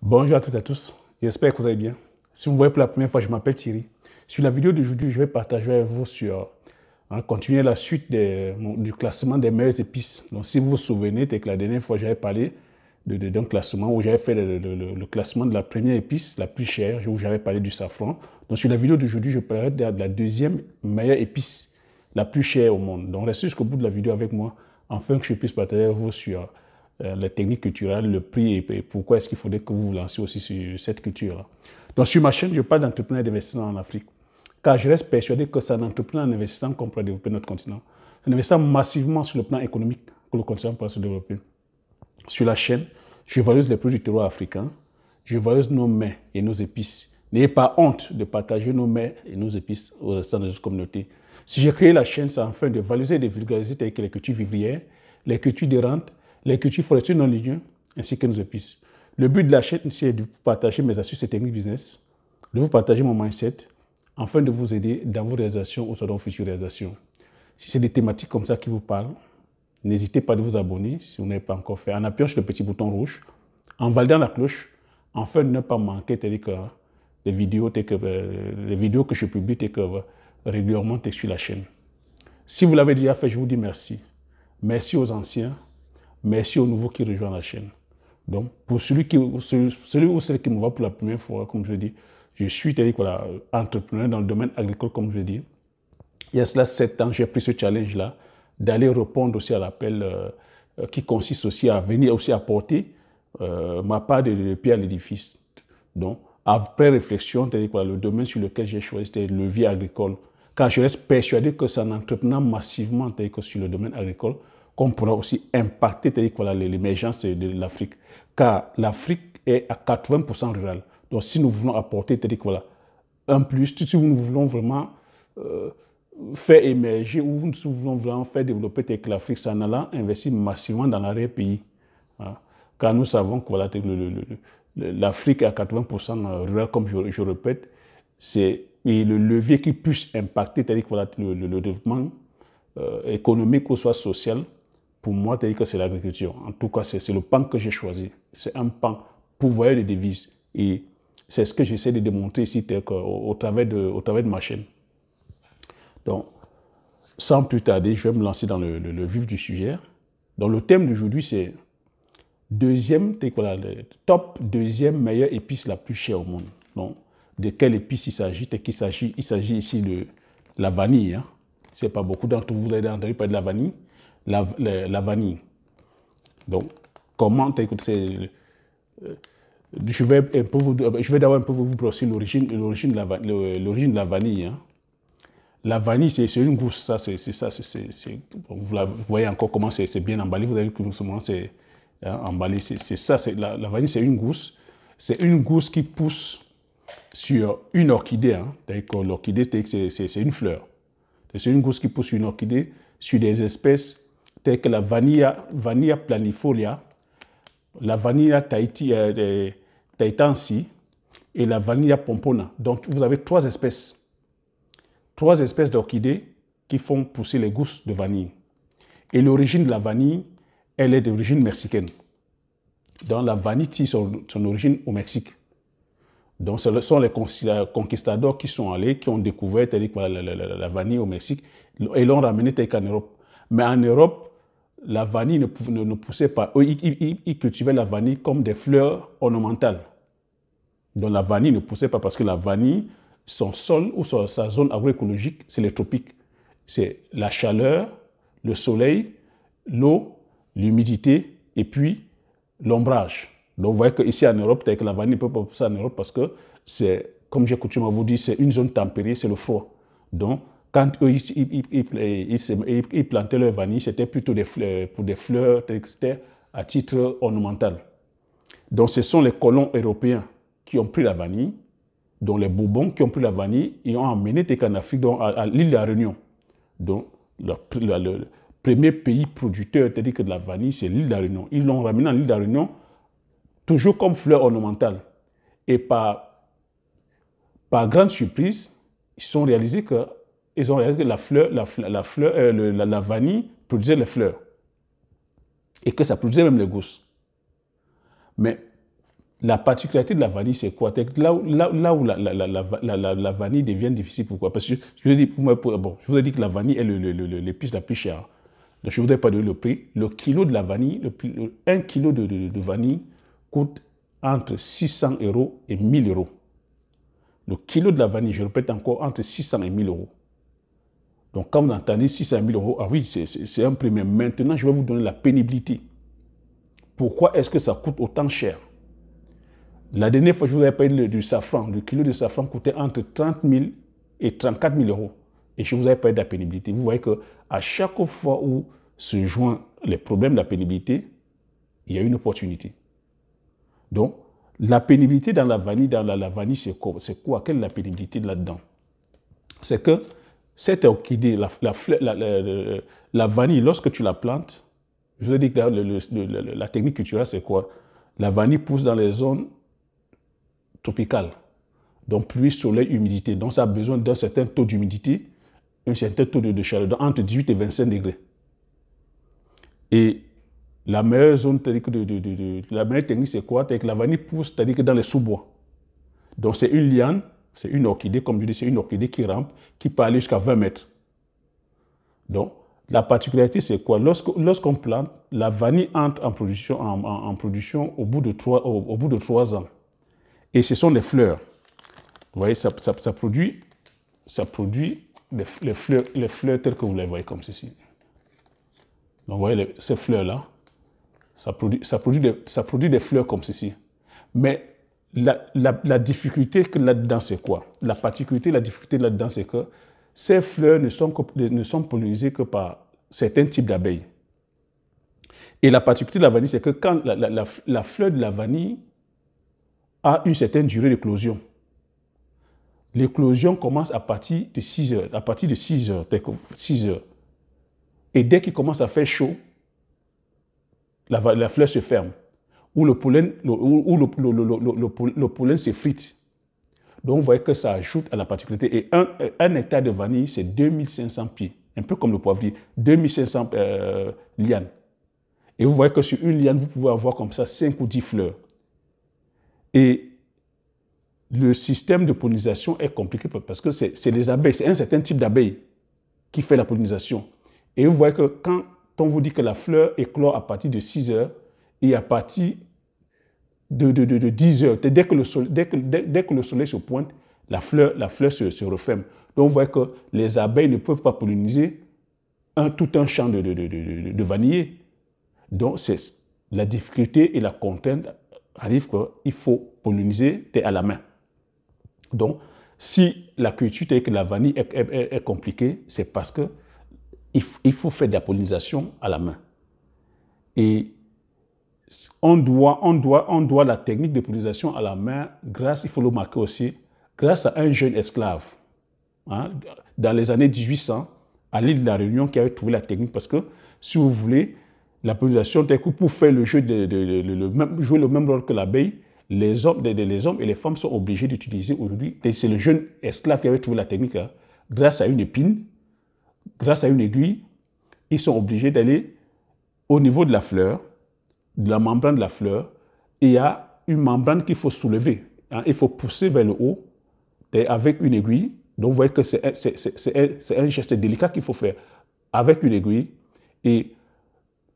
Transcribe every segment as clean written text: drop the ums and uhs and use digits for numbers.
Bonjour à toutes et à tous, j'espère que vous allez bien. Si vous me voyez pour la première fois, je m'appelle Thierry. Sur la vidéo d'aujourd'hui, je vais partager avec vous sur continuer la suite du classement des meilleures épices. Donc, si vous vous souvenez, que la dernière fois, j'avais parlé d'un classement où j'avais fait le classement de la première épice, la plus chère, où j'avais parlé du safran. Donc, sur la vidéo d'aujourd'hui, je parlerai de la deuxième meilleure épice, la plus chère au monde. Donc, restez jusqu'au bout de la vidéo avec moi, afin que je puisse partager avec vous sur la technique culturelle, le prix et pourquoi est-ce qu'il faudrait que vous vous lanciez aussi sur cette culture-là. Donc, sur ma chaîne, je parle d'entrepreneuriat et d'investissement en Afrique. Car je reste persuadé que c'est en entreprenant, en investissant qu'on pourra développer notre continent. C'est en investissant massivement sur le plan économique que le continent pourra se développer. Sur la chaîne, je valorise les produits du terroir africain, je valorise nos mets et nos épices. N'ayez pas honte de partager nos mets et nos épices au restant de notre communauté. Si j'ai créé la chaîne, c'est afin de valoriser et de vulgariser telles que les cultures vivrières, les cultures de rente, les cultures forestières non ligneuses, ainsi que nos épices. Le but de la chaîne, c'est de vous partager mes astuces et techniques business, de vous partager mon mindset, afin de vous aider dans vos réalisations ou dans vos futures réalisations. Si c'est des thématiques comme ça qui vous parlent, n'hésitez pas à vous abonner si vous n'avez pas encore fait, en appuyant sur le petit bouton rouge, en validant la cloche, afin de ne pas manquer les vidéos que je publie régulièrement sur la chaîne. Si vous l'avez déjà fait, je vous dis merci. Merci aux anciens, merci aux nouveaux qui rejoignent la chaîne. Donc, pour celui ou celle qui me voit pour la première fois, comme je dis, je suis entrepreneur dans le domaine agricole, comme je dis. Il y a cela 7 ans, j'ai pris ce challenge-là, d'aller répondre aussi à l'appel qui consiste aussi à venir aussi apporter ma part de pierre à l'édifice. Donc, après réflexion, le domaine sur lequel j'ai choisi, c'était le levier agricole. Car je reste persuadé que c'est en entreprenant massivement sur le domaine agricole qu'on pourra aussi impacter l'émergence de l'Afrique. Car l'Afrique est à 80% rurale. Donc, si nous voulons apporter un plus, si nous voulons vraiment faire émerger ou nous voulons vraiment faire développer l'Afrique, c'est en allant investir massivement dans l'arrière-pays. Hein. Car nous savons que l'Afrique est à 80% rurale, comme je répète, c'est le levier qui puisse impacter le développement économique ou soit social. Pour moi, c'est l'agriculture. En tout cas, c'est le pan que j'ai choisi. C'est un pan pourvoyeur de devises. Et c'est ce que j'essaie de démontrer ici au travers de ma chaîne. Donc, sans plus tarder, je vais me lancer dans le vif du sujet. Donc, le thème d'aujourd'hui, c'est le top deuxième meilleure épice la plus chère au monde. Donc, de quelle épice il s'agit? Il s'agit ici de la vanille. Hein. Ce n'est pas beaucoup d'entre vous avez entendu parler de la vanille. La vanille. Donc, comment je vais d'abord un peu vous brosser l'origine de la vanille. Hein. La vanille, c'est une gousse, ça, vous voyez encore comment c'est bien emballé. Vous avez vu que c'est emballé. C'est ça, la vanille, c'est une gousse. C'est une gousse qui pousse sur une orchidée. Hein. L'orchidée, c'est une fleur. C'est une gousse qui pousse sur une orchidée, sur des espèces telles que la Vanilla planifolia, la Vanilla tahitensis et la Vanilla pompona. Donc, vous avez trois espèces d'orchidées qui font pousser les gousses de vanille. Et l'origine de la vanille, elle est d'origine mexicaine. Donc, la vanille tire son origine au Mexique. Donc, ce sont les conquistadors qui sont allés, qui ont découvert la vanille au Mexique et l'ont ramenée en Europe. Mais en Europe, la vanille ne poussait pas. Eux, ils cultivaient la vanille comme des fleurs ornementales. Donc, la vanille ne poussait pas parce que la vanille, son sol ou sa zone agroécologique, c'est les tropiques. C'est la chaleur, le soleil, l'eau, l'humidité et puis l'ombrage. Donc, vous voyez qu'ici en Europe, la vanille ne peut pas pousser en Europe parce que c'est, comme j'ai coutume à vous dire, c'est une zone tempérée, c'est le froid. Donc, quand eux, ils plantaient leur vanille, c'était plutôt pour des fleurs à titre ornemental. Donc, ce sont les colons européens qui ont pris la vanille, dont les Bourbons qui ont pris la vanille et ont emmené en Afrique, à l'île de la Réunion. Donc, le premier pays producteur de la vanille, c'est l'île de la Réunion. Ils l'ont ramené à l'île de la Réunion, toujours comme fleur ornementale. Et par grande surprise, ils ont réalisé que la vanille produisait les fleurs. Et que ça produisait même les gousses. Mais La particularité de la vanille, c'est quoi? Là où la vanille devient difficile, pourquoi? Parce que je vous ai dit, bon, je vous ai dit que la vanille est l'épice la plus chère. Donc, je ne vous ai pas donné le prix. Le kilo de la vanille, 1 kilo de vanille coûte entre 600 € et 1000 €. Le kilo de la vanille, je répète encore, entre 600 et 1000 €. Donc, quand vous entendez 600 et 1000 €, ah oui, c'est un prix. Mais maintenant, je vais vous donner la pénibilité. Pourquoi est-ce que ça coûte autant cher? La dernière fois, je vous avais parlé du safran. Le kilo de safran coûtait entre 30 000 et 34 000 €. Et je vous avais parlé de la pénibilité. Vous voyez qu'à chaque fois où se joignent les problèmes de la pénibilité, il y a une opportunité. Donc, la pénibilité dans la vanille, la vanille, c'est quoi? Quelle est la pénibilité là-dedans? C'est que cette orchidée, la vanille, lorsque tu la plantes, je vous ai dit que la technique culturelle, c'est quoi? La vanille pousse dans les zones tropicales. Donc, pluie, soleil, humidité. Donc, ça a besoin d'un certain taux d'humidité, un certain taux de chaleur, donc entre 18 et 25 degrés. Et la meilleure zone, la meilleure technique, c'est quoi? C'est que la vanille pousse, c'est-à-dire que dans les sous-bois. Donc, c'est une liane, c'est une orchidée, comme je dis, c'est une orchidée qui rampe, qui peut aller jusqu'à 20 mètres. Donc, la particularité, c'est quoi? Lorsqu'on plante, la vanille entre en production au bout de 3 ans. Et ce sont les fleurs. Vous voyez, ça produit les fleurs telles que vous les voyez comme ceci. Donc, vous voyez ces fleurs-là, ça produit des fleurs comme ceci. Mais la difficulté là-dedans, c'est quoi? La difficulté là-dedans, c'est que ces fleurs ne sont pollinisées que par certains types d'abeilles. Et la particularité de la vanille, c'est que quand la fleur de la vanille a une certaine durée d'éclosion, l'éclosion commence à partir de 6 heures. À partir de 6 heures. Et dès qu'il commence à faire chaud, la fleur se ferme. Ou le pollen, le pollen s'effrite. Donc, vous voyez que ça ajoute à la particularité. Et un hectare de vanille, c'est 2500 pieds. Un peu comme le poivrier. 2500 lianes. Et vous voyez que sur une liane, vous pouvez avoir comme ça 5 ou 10 fleurs. Et le système de pollinisation est compliqué parce que c'est les abeilles, c'est un certain type d'abeille qui fait la pollinisation. Et vous voyez que quand on vous dit que la fleur éclore à partir de 6 heures et à partir de 10 heures, dès que le soleil se pointe, la fleur se referme. Donc vous voyez que les abeilles ne peuvent pas polliniser tout un champ de vanillés. Donc la difficulté et la contrainte arrivent qu'il faut polliniser à la main. Donc, si la culture avec la vanille est compliquée, c'est parce qu'il faut faire de la pollinisation à la main. Et on doit la technique de pollinisation à la main grâce, il faut le marquer aussi, grâce à un jeune esclave. Hein, dans les années 1800, à l'île de la Réunion, qui avait trouvé la technique, parce que, si vous voulez, la pollinisation, pour faire jouer le même rôle que l'abeille, les hommes et les femmes sont obligés d'utiliser aujourd'hui, c'est le jeune esclave qui avait trouvé la technique, hein, grâce à une épine, grâce à une aiguille, ils sont obligés d'aller au niveau de la fleur, de la membrane de la fleur, et il y a une membrane qu'il faut soulever. Hein, il faut pousser vers le haut avec une aiguille. Donc vous voyez que c'est un geste délicat qu'il faut faire avec une aiguille et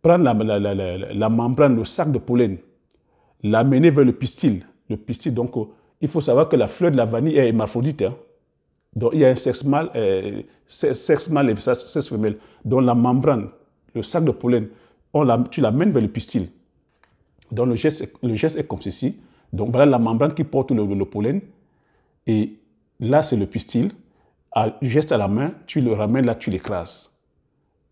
prendre la membrane, le sac de pollen, l'amener vers le pistil. Le pistil, donc, il faut savoir que la fleur de la vanille est hermaphrodite. Hein. Donc, il y a un sexe mâle et sexe femelle. Donc, la membrane, le sac de pollen, tu l'amènes vers le pistil. Donc, le geste est comme ceci. Donc, voilà la membrane qui porte le pollen. Et là, c'est le pistil. Geste à la main, tu le ramènes là, tu l'écrases.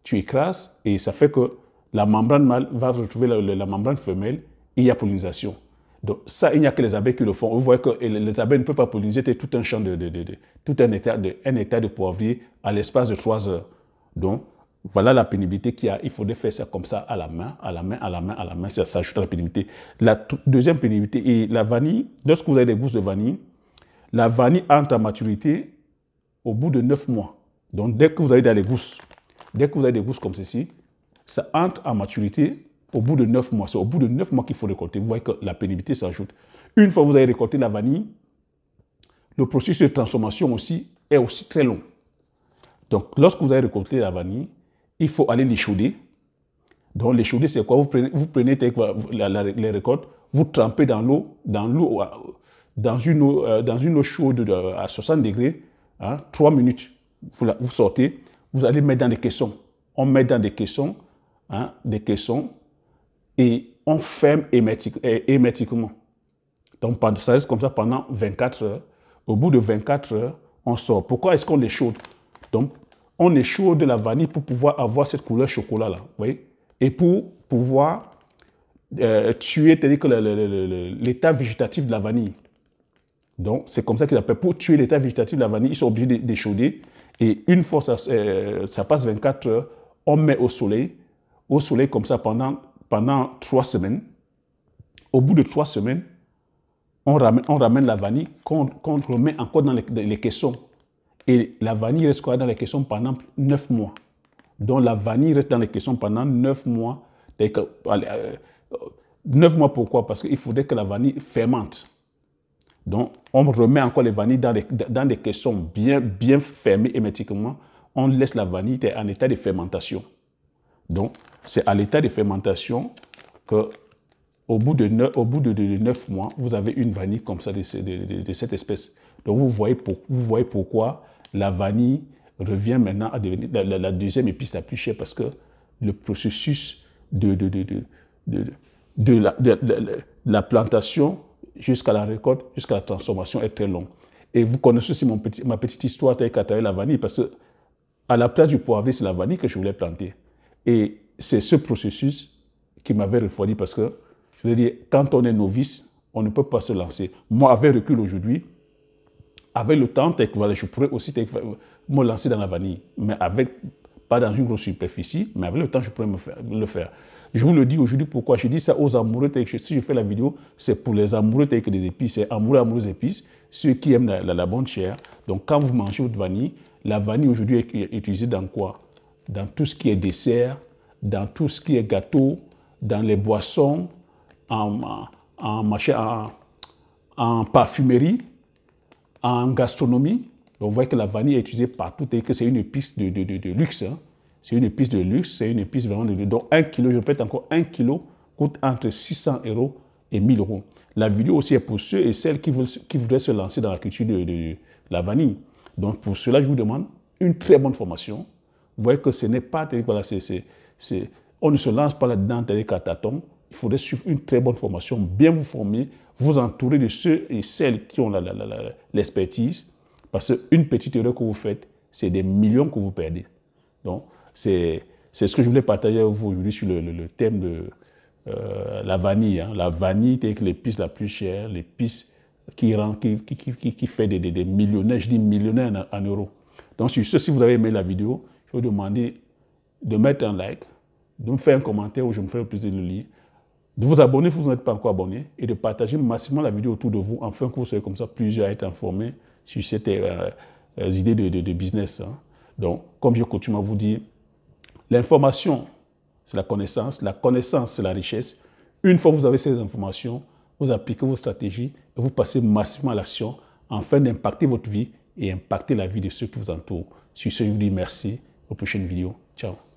Tu écrases et ça fait que la membrane mâle va retrouver la membrane femelle et il y a pollinisation. Donc ça, il n'y a que les abeilles qui le font. Vous voyez que les abeilles ne peuvent pas polliniser tout un champ, tout un hectare de poivrier à l'espace de 3 heures. Donc voilà la pénibilité qu'il y a. Il faudrait faire ça comme ça à la main, ça ajoute à la pénibilité. La deuxième pénibilité est la vanille. Lorsque vous avez des gousses de vanille, la vanille entre en maturité au bout de 9 mois. Donc dès que vous avez des gousses comme ceci, ça entre en maturité au bout de 9 mois. C'est au bout de 9 mois qu'il faut récolter. Vous voyez que la pénibilité s'ajoute. Une fois que vous avez récolté la vanille, le processus de transformation aussi est aussi très long. Donc, lorsque vous avez récolté la vanille, il faut aller l'échauder. Donc, l'échauder, c'est quoi? Vous prenez les récoltes, vous trempez dans l'eau, dans une eau chaude à 60 degrés, 3 minutes. Vous sortez, vous allez mettre dans des caissons. On met dans des caissons, et on ferme hermétiquement. Donc, ça reste comme ça pendant 24 heures. Au bout de 24 heures, on sort. Pourquoi est-ce qu'on l'échaude? Donc, on échaude la vanille pour pouvoir avoir cette couleur chocolat-là. Vous voyez? Et pour pouvoir tuer l'état végétatif de la vanille. Donc, c'est comme ça qu'ils appellent. Pour tuer l'état végétatif de la vanille, ils sont obligés d'échauder. Et une fois ça passe 24 heures, on met au soleil comme ça pendant 3 semaines. Au bout de 3 semaines, on ramène la vanille qu'on remet encore dans les caissons. Et la vanille reste dans les caissons pendant 9 mois. Donc la vanille reste dans les caissons pendant 9 mois. 9 mois pourquoi? Parce qu'il faudrait que la vanille fermente. Donc on remet encore les vanilles dans des caissons bien fermés hermétiquement. On laisse la vanille en état de fermentation. Donc c'est à l'état de fermentation que au bout de 9 mois, vous avez une vanille comme ça de cette espèce. Donc vous voyez pourquoi la vanille revient maintenant à devenir la deuxième épice la plus chère, parce que le processus de la plantation jusqu'à la récolte, jusqu'à la transformation est très long. Et vous connaissez aussi ma petite histoire avec la vanille, parce que à la place du poivrier, c'est la vanille que je voulais planter. Et c'est ce processus qui m'avait refroidi, parce que je veux dire, quand on est novice, on ne peut pas se lancer. Moi, avec recul aujourd'hui, avec le temps, je pourrais aussi me lancer dans la vanille, mais pas dans une grosse superficie, mais avec le temps, je pourrais le faire. Je vous le dis aujourd'hui pourquoi. Je dis ça aux amoureux. Si je fais la vidéo, c'est pour les amoureux des épices, c'est amoureux épices, ceux qui aiment la bonne chair. Donc, quand vous mangez votre vanille, la vanille aujourd'hui est utilisée dans quoi? Dans tout ce qui est dessert, dans tout ce qui est gâteau, dans les boissons, en parfumerie, en gastronomie. Donc, vous voyez que la vanille est utilisée partout et que c'est une épice de luxe. Hein. C'est une épice de luxe, c'est une épice vraiment de luxe. Donc, 1 kilo, je répète encore, 1 kilo coûte entre 600 € et 1000 €. La vidéo aussi est pour ceux et celles qui voudraient se lancer dans la culture de la vanille. Donc, pour cela, je vous demande une très bonne formation. Vous voyez que ce n'est pas... Voilà, on ne se lance pas là-dedans tel qu'à tâtons. Il faudrait suivre une très bonne formation, bien vous former, vous entourer de ceux et celles qui ont l'expertise. Parce qu'une petite erreur que vous faites, c'est des millions que vous perdez. Donc, c'est ce que je voulais partager avec vous aujourd'hui sur le thème de la vanille. Hein. La vanille est l'épice la plus chère, l'épice qui fait des millionnaires, je dis millionnaires en euros. Donc, sur ce, si vous avez aimé la vidéo, je vais vous demander de mettre un like, de me faire un commentaire où je me ferai le plaisir de le lire, de vous abonner si vous n'êtes pas encore abonné et de partager massivement la vidéo autour de vous afin que vous soyez comme ça plusieurs à être informés sur cette idée de business. Hein. Donc, comme je continue à vous dire, l'information, c'est la connaissance c'est la richesse. Une fois que vous avez ces informations, vous appliquez vos stratégies et vous passez massivement à l'action afin d'impacter votre vie et impacter la vie de ceux qui vous entourent. Sur ce, je vous dis merci. Aux prochaines vidéos. Ciao.